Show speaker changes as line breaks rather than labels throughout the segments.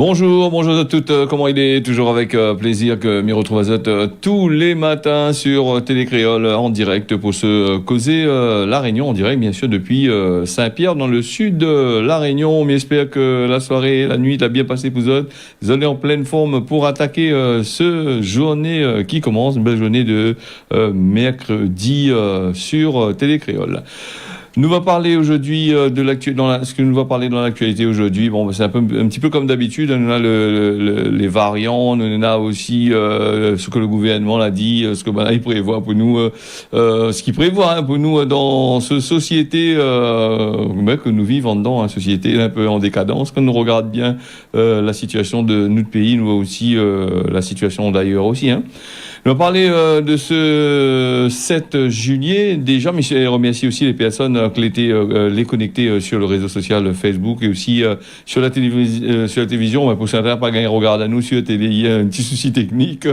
Bonjour à toutes, comment il est? Toujours avec plaisir que m'y retrouve à Zot tous les matins sur Télé Créole en direct pour se causer La Réunion en direct bien sûr depuis Saint-Pierre dans le sud de La Réunion. On espère que la soirée, la nuit a bien passé pour Zot. Vous allez en pleine forme pour attaquer ce journée qui commence, une belle journée de mercredi sur Télé Créole. Nous va parler aujourd'hui de ce que nous va parler dans l'actualité aujourd'hui. Bon, c'est un petit peu comme d'habitude. On a les variants, on a aussi ce que le gouvernement l'a dit, ce que il prévoit pour nous, ce qu'il prévoit pour nous dans cette société que nous vivons dedans, une société un peu en décadence. Quand nous regarde bien la situation de notre pays, nous voit aussi la situation d'ailleurs aussi. On va parler de ce 7 juillet. Déjà, mais je remercie aussi les personnes qui étaient les connectées sur le réseau social Facebook et aussi sur la télévision. Pour certains, pas gagner regard à nous sur la télé. Il y a un petit souci technique.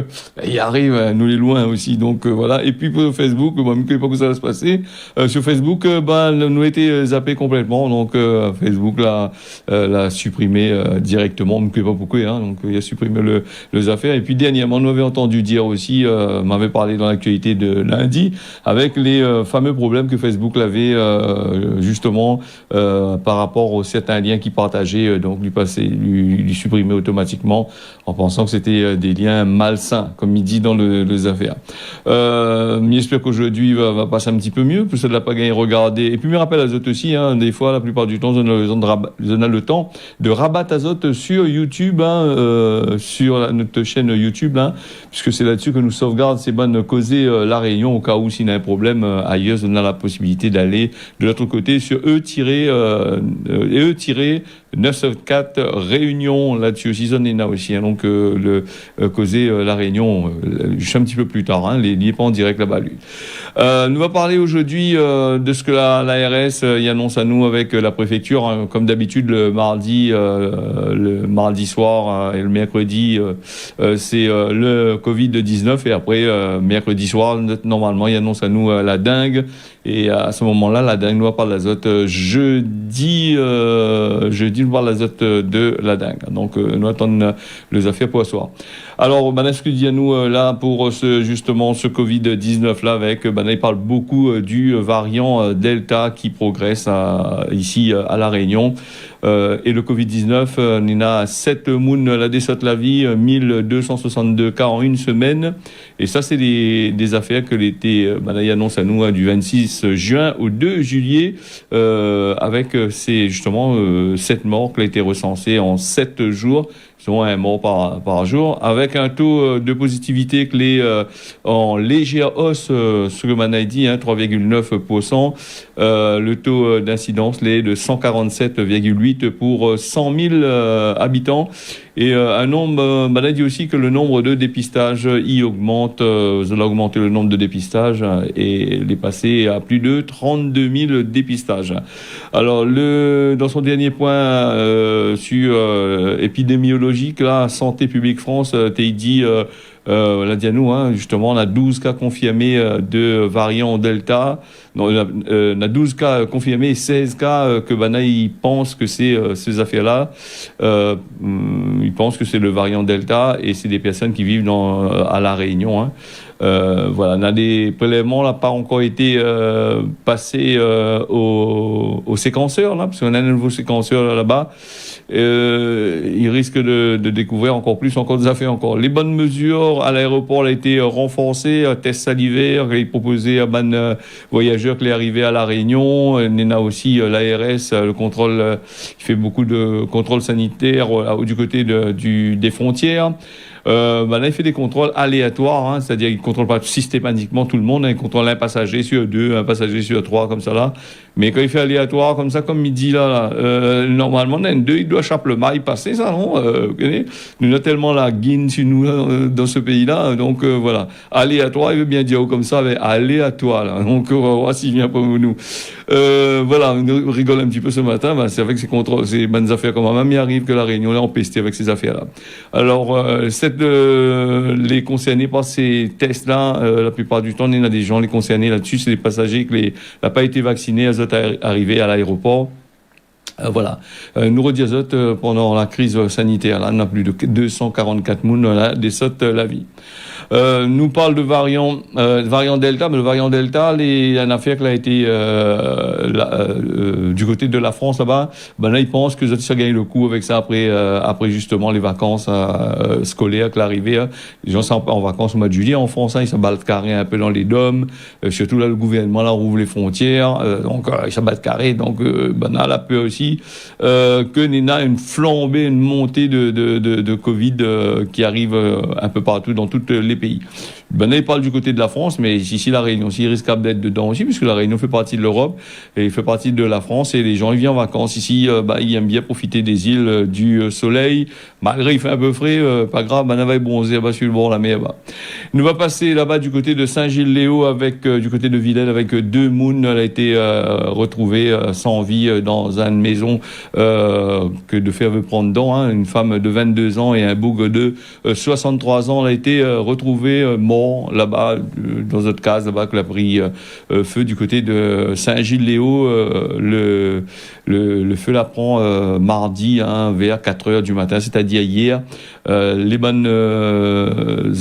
Il arrive, nous les loin aussi. Donc voilà. Et puis pour Facebook, je ne sais pas comment ça va se passer. Sur Facebook, nous été zappés complètement. Donc Facebook l'a supprimé directement. Je ne sais pas pourquoi. Donc il a supprimé les affaires. Et puis dernièrement, nous avions entendu dire aussi m'avait parlé dans l'actualité de lundi avec les fameux problèmes que Facebook avait justement par rapport aux certains liens qui partageaient, donc lui supprimer automatiquement en pensant que c'était des liens malsains, comme il dit dans les affaires. J'espère qu'aujourd'hui va passer un petit peu mieux, plus ça ne l'a pas gagné regarder. Et puis me rappelle Azot aussi, des fois, la plupart du temps, on a le temps de rabattre Azot sur YouTube, sur notre chaîne YouTube, puisque c'est là-dessus que nous sauvegarde ces bonnes causer La Réunion au cas où s'il y a un problème ailleurs, on a la possibilité d'aller de l'autre côté sur E-974 Réunion, là-dessus aussi, on est aussi. Donc le causer La Réunion, juste un petit peu plus tard, les liés pas en direct là-bas lui. Nous va parler aujourd'hui de ce que l'ARS y annonce à nous avec la préfecture, comme d'habitude le mardi soir et le mercredi c'est le Covid-19 et après mercredi soir normalement il annonce à nous la dingue et à ce moment-là la dingue nous parle d'azote jeudi nous parle d'azote de la dingue. Donc nous attendons les affaires pour ce soir. Alors ce que dit à nous là pour ce Covid-19 là avec il parle beaucoup du variant Delta qui progresse ici à La Réunion. Et le Covid-19, il y a 7 moun la décède la vie, 1262 cas en une semaine. Et ça, c'est des affaires que l'été, il annonce à nous du 26 juin au 2 juillet, avec c'est justement 7 morts qui ont été recensés en 7 jours. Sont un mort par jour, avec un taux de positivité qui est en légère hausse, ce que man a dit, 3,9%. Le taux d'incidence est de 147,8 pour 100 000 habitants. Et un nombre, a dit aussi que le nombre de dépistages y augmente. Vous allez augmenter le nombre de dépistages et les passer à plus de 32 000 dépistages. Alors, dans son dernier point sur épidémiologique, là, Santé publique France, t'es dit, l'a dit à nous, justement, on a 12 cas confirmés de variant Delta. Non, on a 12 cas confirmés et 16 cas que il pense que c'est ces affaires-là. Il pense que c'est le variant Delta et c'est des personnes qui vivent à La Réunion. Voilà, on a des prélèvements là pas encore été passés au séquenceur là, parce qu'on a un nouveau séquenceur là-bas. Il risque de découvrir encore des affaires encore. Les bonnes mesures à l'aéroport ont été renforcées, tests salivaires, il est proposé à voyageurs qui est arrivé à La Réunion. On a aussi l'ARS, le contrôle, qui fait beaucoup de contrôles sanitaires du côté des frontières. Là, il fait des contrôles aléatoires, c'est-à-dire qu'il ne contrôle pas systématiquement tout le monde, il contrôle un passager sur 2, un passager sur 3, comme ça là. Mais quand il fait aléatoire, comme ça, comme il dit là, normalement, il doit chaper le maille passer, ça, non? Nous avons tellement la guine sur nous dans ce pays-là, donc voilà. Aléatoire, il veut bien dire comme ça, mais aléatoire, là. Donc, on va voir s'il vient pour nous. Voilà, on rigole un petit peu ce matin, c'est avec ces contrôles, ces bonnes affaires, comme même il arrive que La Réunion est empestée avec ces affaires-là. Alors, les concernés par ces tests-là, la plupart du temps, il y a des gens les concernés là-dessus, c'est des passagers qui n'ont pas été vaccinés, à arriver à l'aéroport. Voilà. Nous rediazote pendant la crise sanitaire. Là, on a plus de 244 mounes là, des sautes la vie. Nous parle de variant Delta, mais le variant Delta, il y a une affaire qui a été du côté de la France là-bas. Ben là, ils pensent que ça gagne le coup avec ça après justement les vacances scolaires qui l'arrivée. Les gens sont en vacances au mois de juillet en France, ils s'abattent carré un peu dans les dômes. Surtout là, le gouvernement là rouvre les frontières, donc ils s'abattent carré. Donc ben là, la peur aussi que Nena une flambée, une montée de Covid qui arrive un peu partout dans toutes les pays. Ben, il parle du côté de la France, mais ici, la Réunion, il risque d'être dedans aussi, puisque la Réunion fait partie de l'Europe, et il fait partie de la France, et les gens, ils viennent en vacances ici, ils aiment bien profiter des îles, du soleil, malgré il fait un peu frais, pas grave, on va bronzer, sur le bord, la mer, Nous va passer là-bas du côté de Saint-Gilles-Léo, avec, du côté de Villèle, avec deux mounes, elle a été, retrouvée, sans vie, dans une maison, que de faire veut prendre dedans, une femme de 22 ans et un bougre de 63 ans, elle a été, retrouvée, mort là-bas, dans notre case là-bas, que l'a pris feu du côté de Saint-Gilles-Léo. Le feu la prend mardi vers 4 heures du matin, c'est-à-dire hier. Les bonnes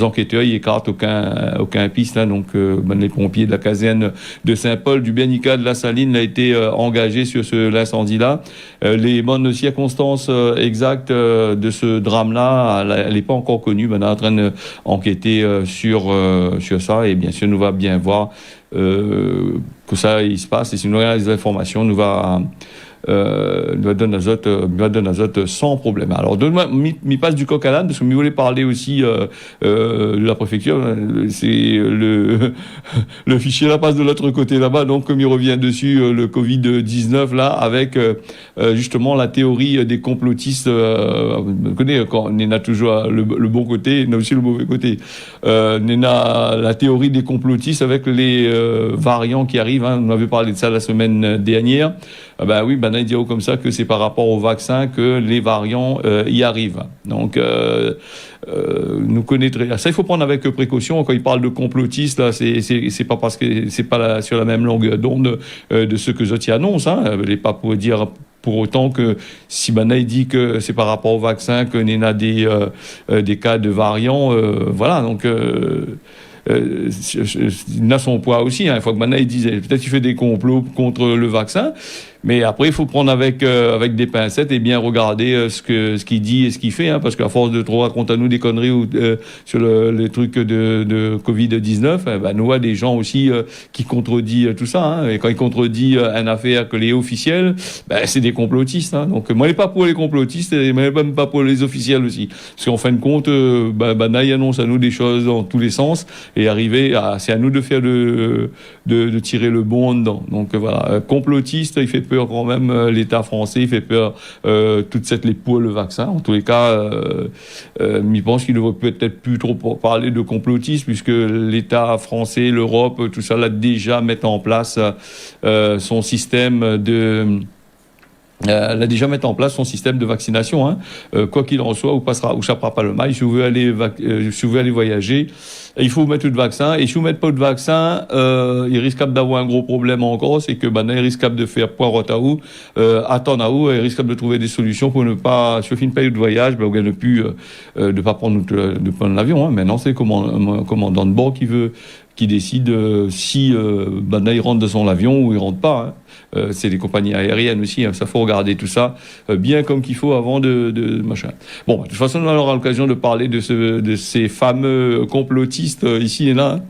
enquêteurs y écartent aucun piste. Donc les pompiers de la caserne de Saint-Paul, du Bernica, de la Saline a été engagés sur l'incendie-là. Les bonnes circonstances exactes de ce drame-là, elle n'est pas encore connue. On est en train d'enquêter sur ça, et bien sûr nous va bien voir que ça il se passe, et si nous avons des informations nous va donner azote sans problème. Alors donne-moi mi passe du coq à l'âne, parce que je voulais parler aussi de la préfecture. C'est le fichier là passe de l'autre côté là-bas, donc comme il revient dessus le Covid-19 là, avec justement la théorie des complotistes. Vous connaissez, quand on a toujours le bon côté, on a aussi le mauvais côté. On a la théorie des complotistes avec les variants qui arrivent. On avait parlé de ça la semaine dernière. Il dit comme ça que c'est par rapport au vaccin que les variants y arrivent. Donc, nous connaîtrons ça. Il faut prendre avec précaution quand il parle de complotistes. Là, c'est pas parce que c'est pas sur la même longueur d'onde de ce que Zotti annonce. Il n'est pas pour dire pour autant que si il dit que c'est par rapport au vaccin que il y a des cas de variants. Voilà. Donc il a son poids aussi. Il faut que maintenant il dise peut-être qu'il fait des complots contre le vaccin. Mais après, il faut prendre avec des pincettes et bien regarder ce qu'il dit et ce qu'il fait, parce qu'à force de trop raconter à nous des conneries sur les trucs de Covid-19, nous avons des gens aussi qui contredisent tout ça. Et quand ils contredisent une affaire que les officiels, c'est des complotistes. Donc moi, je ne suis pas pour les complotistes, et même pas pour les officiels aussi. Parce qu'en fin de compte, ils annoncent à nous des choses dans tous les sens, et c'est à nous de faire de tirer le bon en dedans. Donc voilà, complotiste, il fait peur quand même, l'État français, il fait peur toute les pour le vaccin. En tous les cas, je pense qu'il ne devrait peut-être plus trop parler de complotisme, puisque l'État français, l'Europe, tout ça, là, déjà met en place son système de... elle a déjà mis en place son système de vaccination. Quoi qu'il en soit, où ça pas le mal. Si vous voulez aller voyager, il faut mettre le vaccin. Et si vous ne mettez pas de vaccin, il risque d'avoir un gros problème encore, c'est que il risque de faire poireau à où, attendre à où, il risque de trouver des solutions pour ne pas, sur une période de voyage, on ne plus de pas prendre l'avion. Maintenant, c'est le commandant de bord qui décide si il rentre dans son avion ou il rentre pas. C'est les compagnies aériennes aussi. Ça faut regarder tout ça bien comme qu'il faut avant de machin. Bon, de toute façon, on aura l'occasion de parler de ces fameux complotistes ici et là.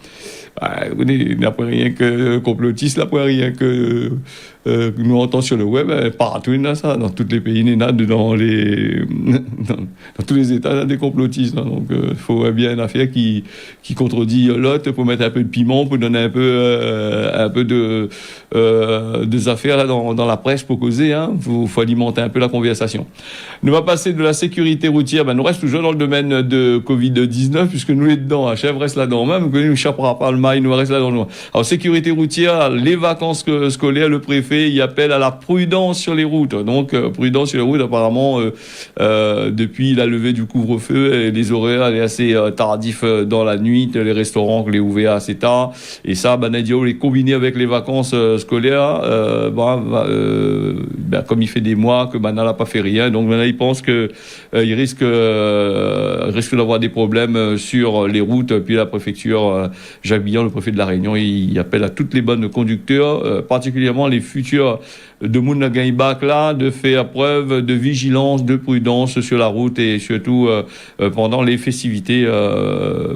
Il n'y a pas rien que complotistes, pas rien que nous entendons sur le web, partout il y a ça, dans tous les pays, il y a dans tous les États, il y a des complotistes. Donc il faut bien une affaire qui contredit l'autre pour mettre un peu de piment, pour donner un peu des affaires là, dans la presse pour causer. Faut alimenter un peu la conversation. Nous va passer de la sécurité routière, nous reste toujours dans le domaine de Covid-19, puisque nous sommes dedans, chef reste là-dedans, même que nous ne échappera pas le mal maille nous reste là dans le noir. Alors, sécurité routière, les vacances scolaires, le préfet, il appelle à la prudence sur les routes. Donc, prudence sur les routes, apparemment, depuis la levée du couvre-feu, les horaires, elle est assez tardifs dans la nuit, les restaurants, les ouverts assez tard. Et ça, Nadia, les combiner avec les vacances scolaires, comme il fait des mois que n'a pas fait rien. Donc, maintenant, il pense que il risque d'avoir des problèmes sur les routes. Puis la préfecture, Jacques Billon, le préfet de la Réunion, il appelle à toutes les bonnes conducteurs, particulièrement les futurs de Mounagaïbak là, de faire preuve de vigilance, de prudence sur la route et surtout pendant les festivités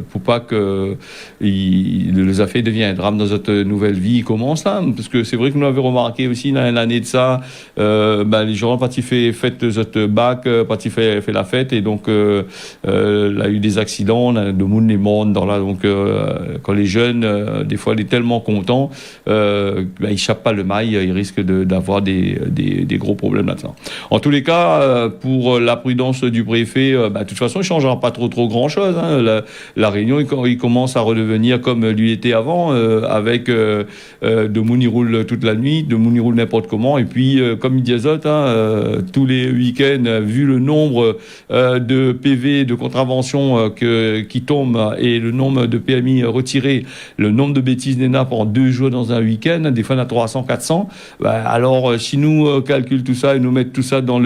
pour pas que les affaires deviennent un drame dans notre nouvelle vie commence là, parce que c'est vrai que nous avons remarqué aussi dans l'année de ça, les gens partis fête notre bac, partis fait la fête et donc il y a eu des accidents, de monde les morts dans là, donc quand les jeunes des fois ils sont tellement contents, ils échappent pas le mail, ils risquent d'avoir des gros problèmes là-dedans. En tous les cas, pour la prudence du préfet, de toute façon, il ne changera pas trop grand-chose. Hein. La Réunion, il commence à redevenir comme lui était avant, avec de Mouni roule toute la nuit, de Mouni roule n'importe comment. Et puis, comme il dit Azot, tous les week-ends, vu le nombre de PV, de contraventions qui tombent et le nombre de PMI retirés, le nombre de bêtises NENA pendant 2 jours dans un week-end, des fois on a 300, 400, alors si nous calculons tout ça et nous mettons tout ça dans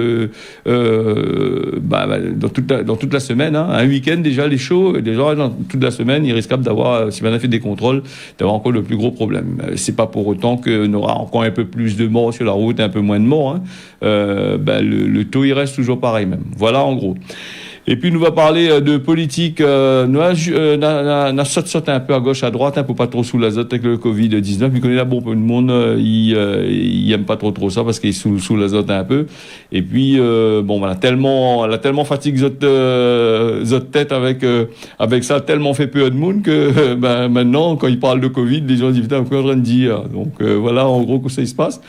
dans toute la semaine, un week-end déjà les shows, déjà dans toute la semaine, il est risquable d'avoir, si on a fait des contrôles, d'avoir encore le plus gros problème. C'est pas pour autant qu'on aura encore un peu plus de morts sur la route, un peu moins de morts. Le taux il reste toujours pareil même. Voilà en gros. Et puis, nous va parler de politique. Nous a sauté un peu à gauche, à droite, pour pas trop sous l'azote avec le Covid-19. Il connaît là, bon, le monde, il aime pas trop ça parce qu'il est sous l'azote un peu. Et puis, elle a tellement fatigué votre tête avec ça, tellement fait peu de monde que, maintenant, quand il parle de Covid, les gens disent, putain, quoi en train de dire? Donc, voilà, en gros, que ça se passe.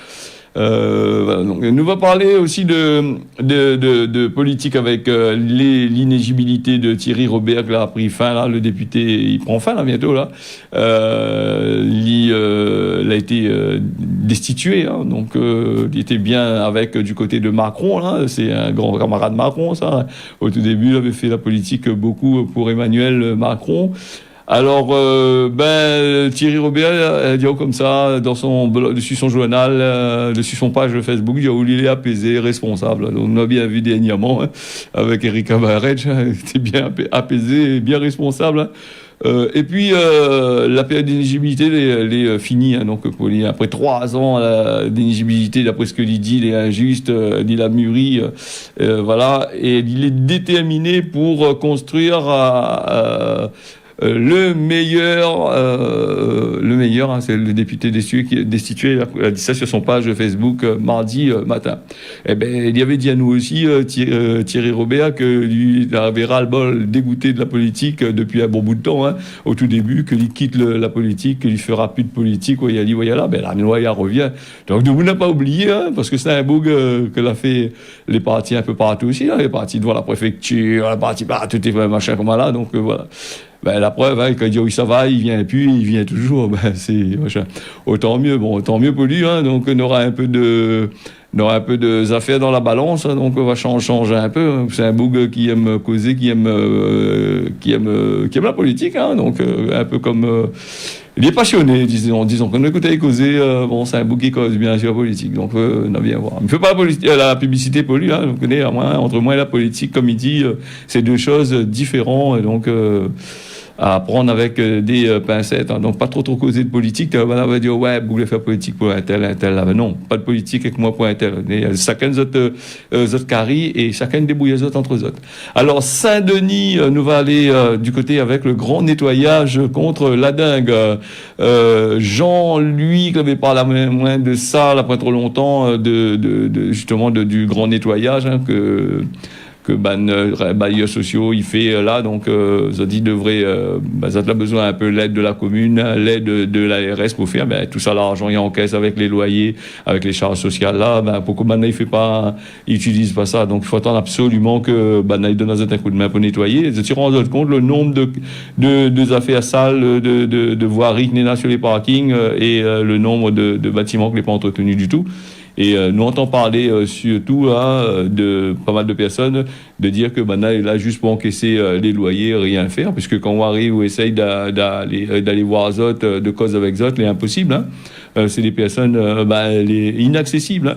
Donc, nous va parler aussi de politique avec l'inéligibilité de Thierry Robert qui a pris fin là, le député il prend fin là bientôt là, il a été destitué donc il était bien avec du côté de Macron là, c'est un grand camarade Macron ça, au tout début il avait fait la politique beaucoup pour Emmanuel Macron. Alors, Thierry Robert a dit comme ça, dessus son journal, dessus son page Facebook, il a dit il est apaisé, responsable. Donc, on a bien vu dernièrement, avec Eric Cabaret, il était bien apaisé, bien responsable. Et puis, la période d'éligibilité, elle est finie. Donc, après 3 ans, d'éligibilité, d'après ce que il dit, il est injuste, il a mûri, voilà. Et il est déterminé pour construire le meilleur, c'est le député destitué, il a dit ça sur son page Facebook mardi matin. Il y avait dit à nous aussi, Thierry Robert, que lui avait ras-le-bol dégoûté de la politique depuis un bon bout de temps, au tout début, qu'il quitte la politique, qu'il fera plus de politique, il a dit, là, la loi, elle revient. Donc, nous n'a pas oublié, parce que c'est un bug que l'a fait les partis un peu partout aussi, les partis devant la préfecture, les partis partout, tout est machin comme là, donc voilà. La preuve, quand il dit oui ça va, il vient plus, il vient toujours, c'est machin. Autant mieux pour lui, donc on aura un peu de affaires dans la balance, donc on va changer un peu. C'est un bug qui aime causer, qui aime la politique, donc un peu comme il est passionné, disons qu'on écoute causer, c'est un bug qui cause bien sur la politique, donc on a bien voir. Il ne fait pas la publicité pour lui, on connaît entre moi et la politique, comme il dit, c'est 2 choses différentes, et donc à prendre avec des pincettes, donc pas trop causer de politique. On va dire ouais, vous voulez faire politique pour un tel, non, pas de politique avec moi pour un tel. Chacun autres carrés et chacun débrouille les autres entre eux autres. Alors Saint-Denis nous va aller du côté avec le grand nettoyage contre la dengue. Jean, lui, qui avait parlé moins de ça, là, pas trop longtemps, justement du grand nettoyage que que bailleurs sociaux il fait là, donc ça dit devrait ça a besoin un peu l'aide de la commune, l'aide de l'ARS pour faire tout ça, l'argent il encaisse avec les loyers, avec les charges sociales là, pourquoi il fait pas, il utilise pas ça, donc il faut attendre absolument que il donne un coup de main pour nettoyer. Je me rends compte le nombre de affaires sales, de voiries qu'il y a sur les parkings et le nombre de bâtiments qui n'est pas entretenu du tout. Et nous entendons parler surtout de pas mal de personnes de dire que est là juste pour encaisser les loyers, rien faire, puisque quand on arrive ou essaye d'aller voir Zot, de cause avec Zot, c'est impossible. Hein. C'est des personnes inaccessibles. Hein.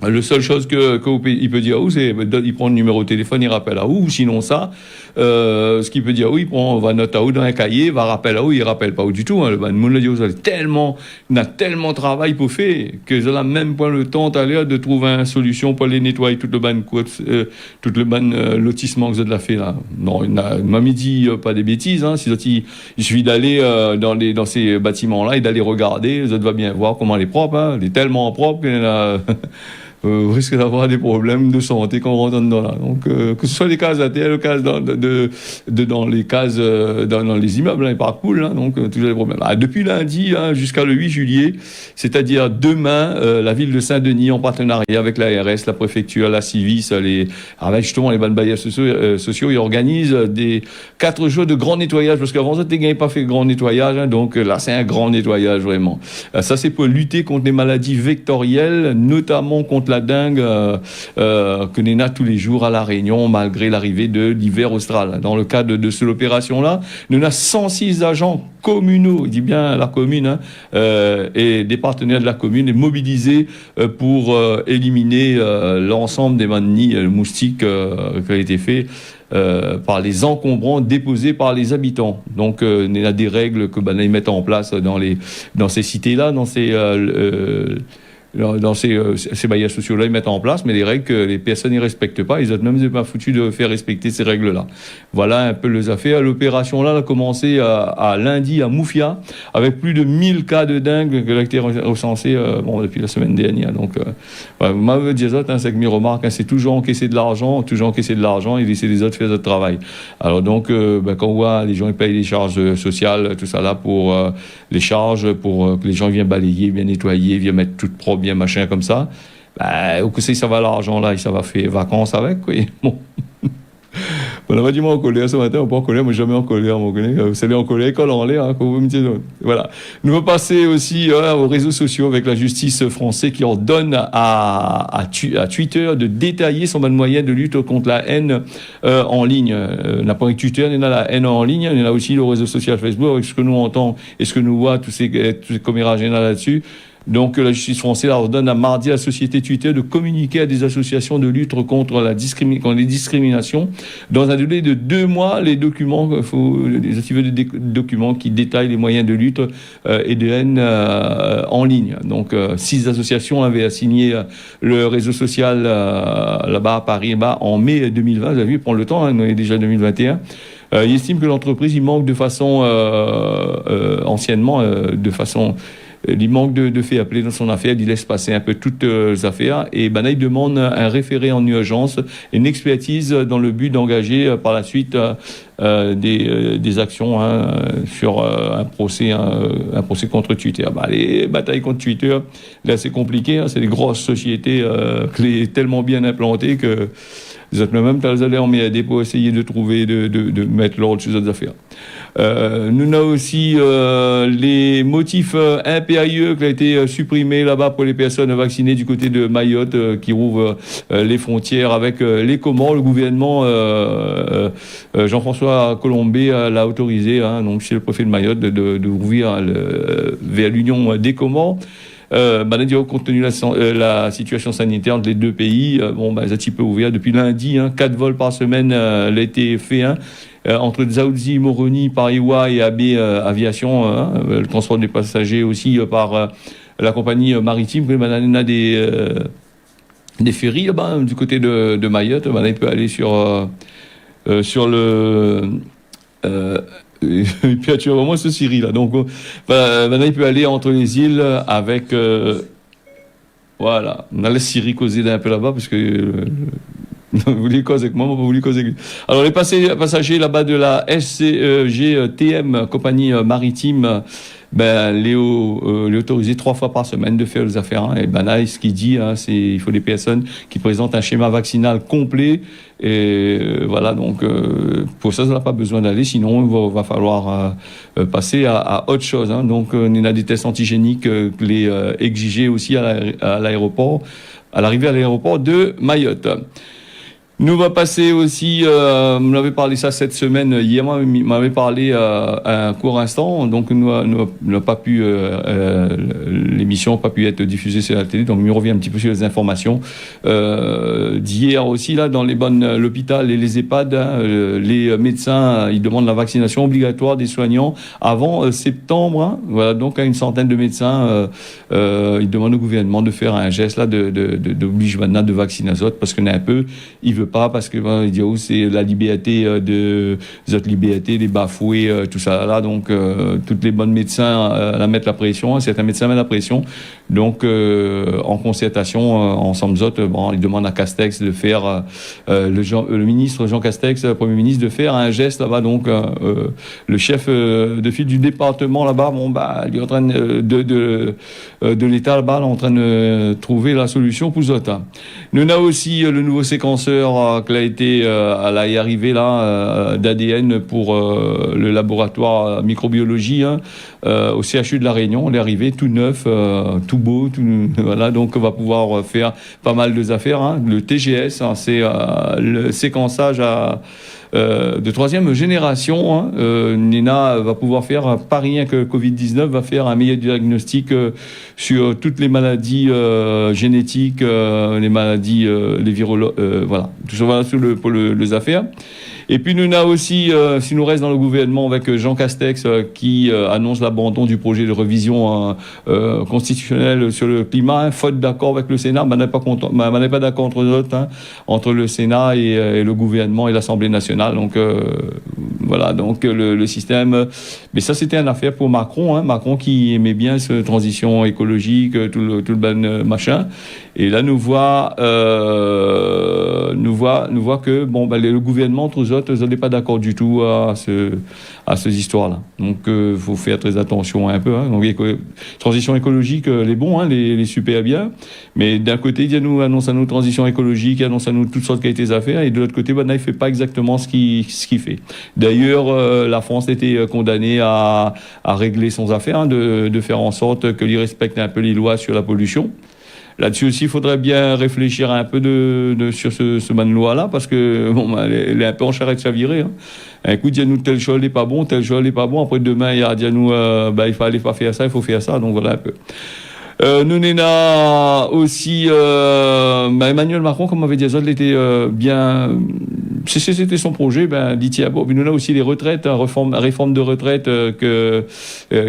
La seule chose qu'il peut dire, c'est il prend le numéro de téléphone, il rappelle à où, sinon ça, ce qu'il peut dire, il va noter à où dans un cahier, va rappeler à où, il rappelle pas où du tout. Hein. Le monde le dit, on a tellement de travail pour faire que ça n'a même pas le temps d'aller de trouver une solution pour les nettoyer tout le lotissement que vous avez fait là. Non, il m'a dit pas des bêtises. Hein. Il suffit d'aller dans ces bâtiments là et d'aller regarder, vous allez bien voir comment elle est propre. Hein. Elle est tellement propre qu'il y a risque d'avoir des problèmes de santé quand on rentre dedans là. Donc que ce soit les cases ATL, les cases dans les cases dans les immeubles, les parcours, hein, donc toujours des problèmes. Depuis lundi jusqu'à le 8 juillet, c'est-à-dire demain, la ville de Saint-Denis en partenariat avec l'ARS, la préfecture, la Civis, avec justement les bailleurs sociaux, ils organisent des 4 jours de grand nettoyage, parce qu'avant ça, t'es pas fait grand nettoyage, hein, donc là c'est un grand nettoyage vraiment. Ça c'est pour lutter contre les maladies vectorielles, notamment contre la dengue que l'on a tous les jours à La Réunion, malgré l'arrivée de l'hiver austral. Dans le cadre de cette opération-là, nous avons 106 agents communaux, il dit bien la commune, hein, et des partenaires de la commune, et mobilisés pour éliminer l'ensemble des nids moustiques qui ont été faits par les encombrants déposés par les habitants. Donc, il y a des règles que ils mettent en place dans ces cités-là, dans ces bailleurs sociaux-là, ils mettent en place, mais des règles que les personnes ne respectent pas. Ils ont même pas foutu de faire respecter ces règles-là. Voilà un peu les affaires. L'opération-là a commencé à lundi à Moufia, avec plus de 1000 cas de dengue qui ont été recensés depuis la semaine dernière. Donc, moi, je dis ça, c'est que mes remarques, c'est toujours encaisser de l'argent, et laisser les autres faire notre travail. Alors donc, quand on voit les gens ils payent les charges sociales, tout ça là, pour les charges, pour que les gens viennent balayer, viennent nettoyer, viennent mettre tout propre, bien machin comme ça, au coup ça va l'argent là et ça va faire vacances avec, quoi. Bon. On a dit moi en colère ce matin, on pas en colère, moi jamais en colère, mon collègue. Vous savez, en colère, école en l'air, quand vous me dites. Voilà. Nous allons passer aussi aux réseaux sociaux avec la justice française qui ordonne à Twitter de détailler son moyen de lutte contre la haine en ligne. N'a pas que Twitter, il y a la haine en ligne, il y a aussi le réseau social Facebook, avec ce que nous entendons et ce que nous voit, tous ces commérages là-dessus. Donc, la justice française ordonne à mardi à la société Twitter de communiquer à des associations de lutte contre les discriminations. Dans un délai de 2 mois, les documents, des documents qui détaillent les moyens de lutte et de haine en ligne. Donc, 6 associations avaient assigné le réseau social là-bas à Paris, en mai 2020. Vous avez vu, prendre le temps, on est déjà 2021. Il estime que l'entreprise, il manque de façon, il manque de fait appeler dans son affaire, il laisse passer un peu toutes les affaires et il demande un référé en urgence, une expertise dans le but d'engager par la suite des actions sur un procès contre Twitter. Les batailles contre Twitter, là c'est compliqué, c'est des grosses sociétés tellement bien implantées que vous êtes même pas allés en m'aider pour essayer de trouver, de mettre l'ordre sur ces affaires. Nous avons aussi les motifs impérieux qui ont été supprimés là-bas pour les personnes vaccinées du côté de Mayotte qui rouvre les frontières avec les Comores. Le gouvernement Jean-François Colombé l'a autorisé, donc chez le préfet de Mayotte, de rouvrir vers l'Union des Comores. Compte tenu de la situation sanitaire entre les deux pays, ça peut ouvert depuis lundi. 4 vols par semaine l'ont été fait. Entre Dzaoudzi, Moroni, Pariwa et AB Aviation, le transport des passagers aussi par la compagnie maritime. On a des ferries du côté de Mayotte. Il peut aller sur le... et puis actuellement ce Syrie là, donc maintenant il peut aller entre les îles avec voilà, on a la Syrie causée d'un peu là-bas parce que Vous voulez causer avec moi, vous voulez causer avec lui. Alors, les passagers là-bas de la SCGTM, compagnie maritime, les autorisés 3 fois par semaine de faire les affaires. Hein. Et là, ce qu'il dit, c'est il faut des personnes qui présentent un schéma vaccinal complet. Et voilà, donc pour ça n'a pas besoin d'aller, sinon il va falloir passer à autre chose. Hein. Donc, on a des tests antigéniques les exiger aussi à l'aéroport, à l'arrivée à l'aéroport de Mayotte. Nous va passer aussi, on avait parlé ça cette semaine, hier m'avait parlé à un court instant, donc nous n'a pas pu, l'émission n'a pas pu être diffusée sur la télé, donc nous revient un petit peu sur les informations d'hier aussi, là, dans l'hôpital et les EHPAD, les médecins, ils demandent la vaccination obligatoire des soignants avant septembre, hein, voilà, donc à une centaine de médecins, ils demandent au gouvernement de faire un geste là, d'oblige maintenant de vacciner les autres, parce qu'on est un peu, il veut pas parce que il dit c'est la liberté de les autres libertés, les bafoués, tout ça là, donc toutes les bonnes médecins la mettent la pression, certains médecins mettent la pression, donc en concertation ensemble autres, ils demandent à Castex de faire le ministre Jean Castex, le Premier ministre, de faire un geste là-bas, donc le chef de file du département là-bas, il est en train de l'État là-bas, en train de trouver la solution pour autres. Nous avons aussi le nouveau séquenceur qui a été à l'arrivée là d'ADN pour le laboratoire microbiologie au CHU de la Réunion. On est arrivé tout neuf, tout beau, voilà, donc on va pouvoir faire pas mal de affaires. Hein. Le TGS, c'est le séquençage de 3e génération. Hein. Nina va pouvoir faire, pas rien que Covid-19, va faire un meilleur diagnostic sur toutes les maladies génétiques, les maladies, les virologues, voilà, tout ça voilà, sur les affaires. Et puis nous avons aussi, si nous reste dans le gouvernement avec Jean Castex qui annonce l'abandon du projet de révision constitutionnelle sur le climat, faute d'accord avec le Sénat, n'est pas d'accord entre les autres, entre le Sénat et le gouvernement et l'Assemblée nationale. Donc voilà, donc le système. Mais ça c'était une affaire pour Macron, Macron qui aimait bien cette transition écologique, tout le bon machin. Et là nous voit que le gouvernement, tous autres, ils n'est pas d'accord du tout à ces histoires-là. Donc faut faire très attention un peu. Donc transition écologique, les bons, les super bien. Mais d'un côté, il nous annonce à nous transition écologique, il annonce à nous toutes sortes de qualités à faire, et de l'autre côté, il fait pas exactement ce qu'il fait. D'ailleurs, la France était condamnée à régler son affaire, de faire en sorte que l'il respecte un peu les lois sur la pollution. Là-dessus aussi, il faudrait bien réfléchir un peu sur ce man loi-là, parce que elle est un peu en charrette chavirée. Un coup, dit nous tel chose n'est pas bon, tel chose n'est pas bon. Après demain, il dit nous il fallait pas faire ça, il faut faire ça. Donc voilà un peu. Nous n'avons aussi Emmanuel Macron, comme on avait dit, il était bien. C'était son projet, dit tiens bon. Puis nous avons aussi les retraites, réforme de retraite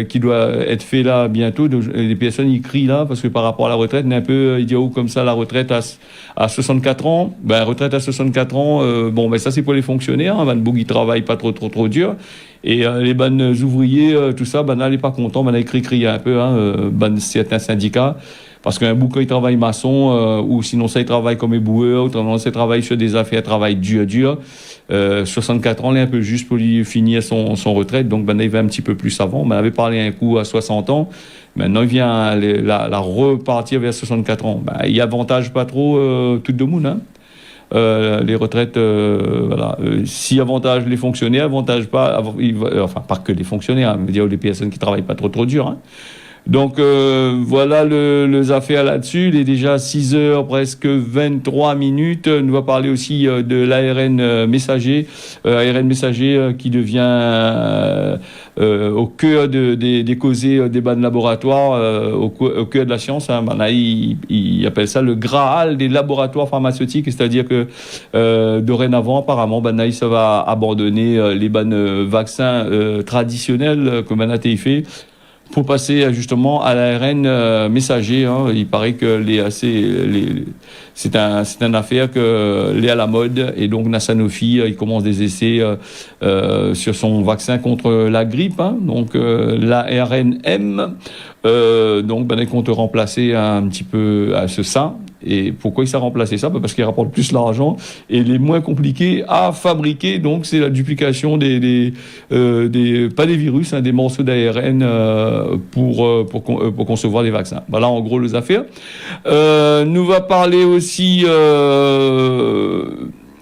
qui doit être fait là bientôt. Les personnes y crient là parce que par rapport à la retraite, on est un peu idiot comme ça la retraite à 64 ans. Retraite à 64 ans, ça c'est pour les fonctionnaires. Van Boog ils travaillent pas trop dur. Et les bonnes ouvriers, tout ça, là, n'est pas content, ils crient un peu, certains syndicats. Parce qu'un bout, quand il travaille maçon, ou sinon ça, il travaille comme éboueur, autrement, ça, il travaille sur des affaires, travaille dur. 64 ans, il est un peu juste pour lui finir son retraite. Donc, il va un petit peu plus avant. On avait parlé un coup à 60 ans. Maintenant, il vient la repartir vers 64 ans. Il avantage pas trop tout le monde, les retraites, voilà. Si avantage les fonctionnaires, avantage pas, pas que les fonctionnaires, mais les personnes qui travaillent pas trop dur, Donc voilà les affaires là-dessus. Il est déjà 6h, presque 23 minutes. On va parler aussi de l'ARN messager. ARN messager qui devient au cœur des causés débats de laboratoire, au cœur de la science. Il appelle ça le Graal des laboratoires pharmaceutiques. C'est-à-dire que dorénavant, apparemment, ça va abandonner les vaccins traditionnels que Manaté fait, pour passer justement à l'ARN messager. Il paraît que c'est une affaire que l'est à la mode, et donc Sanofi il commence des essais sur son vaccin contre la grippe, donc l'ARNM, donc compte remplacer un petit peu à ce sein. Et pourquoi il s'est remplacé ça? Parce qu'il rapporte plus l'argent et il est moins compliqué à fabriquer. Donc c'est la duplication pas des virus, hein, des morceaux d'ARN pour concevoir les vaccins. Voilà en gros les affaires. Nous va parler aussi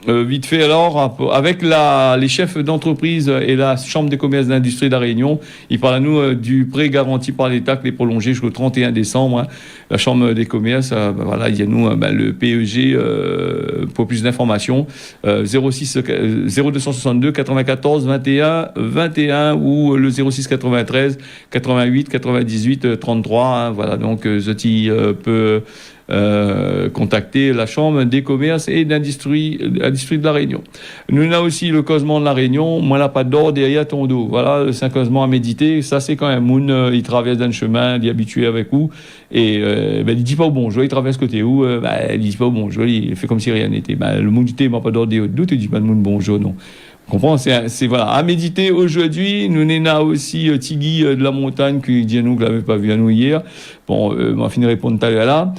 vite fait alors, avec les chefs d'entreprise et la Chambre des commerces d'industrie de la Réunion, ils parlent à nous du prêt garanti par l'État qui est prolongé jusqu'au 31 décembre. Hein. La Chambre des commerces, voilà, il y a nous le PEG pour plus d'informations 0262 94 21 21 ou le 06 93 88 98 33. Hein, voilà, donc Zoti peut contacter la Chambre des commerces et d'industrie de la Réunion. Nous avons aussi le causement de la Réunion. Moi, là, pas d'or derrière ton dos. Voilà, c'est un causement à méditer. Ça, c'est quand même Moon, il traverse dans le chemin, il est habitué avec vous. Et il dit pas au bonjour, il traverse côté où, il dit pas au bonjour, il fait comme si rien n'était. Le monde dit, m'a pas d'or derrière ton dos, il dit pas le monde bonjour, non. Comprends, c'est voilà, à méditer aujourd'hui. Nous n'avons aussi Tigui de la montagne qui dit à nous que l'avait pas vu à nous hier. Bon, m'en finir répondre tout à l'heure là.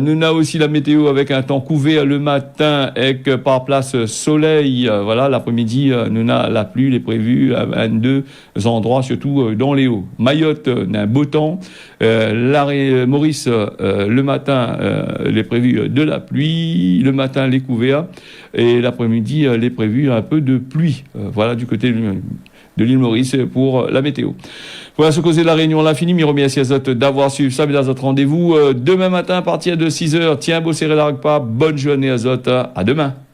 Nous avons aussi la météo avec un temps couvert le matin avec par place soleil. Voilà, l'après-midi, nous avons la pluie, est prévue à 22 endroits, surtout dans les hauts. Mayotte, un beau temps. Maurice, le matin, est prévu de la pluie. Le matin, les couverts. Et l'après-midi, est prévu un peu de pluie. Voilà, du côté de l'île Maurice pour la météo. Voilà ce causer de la Réunion, l'infini. Je remercie Azot d'avoir suivi ça, mais Azot rendez-vous demain matin à partir de 6h. Tiens, beau serré la repas. Bonne journée Azot. À demain.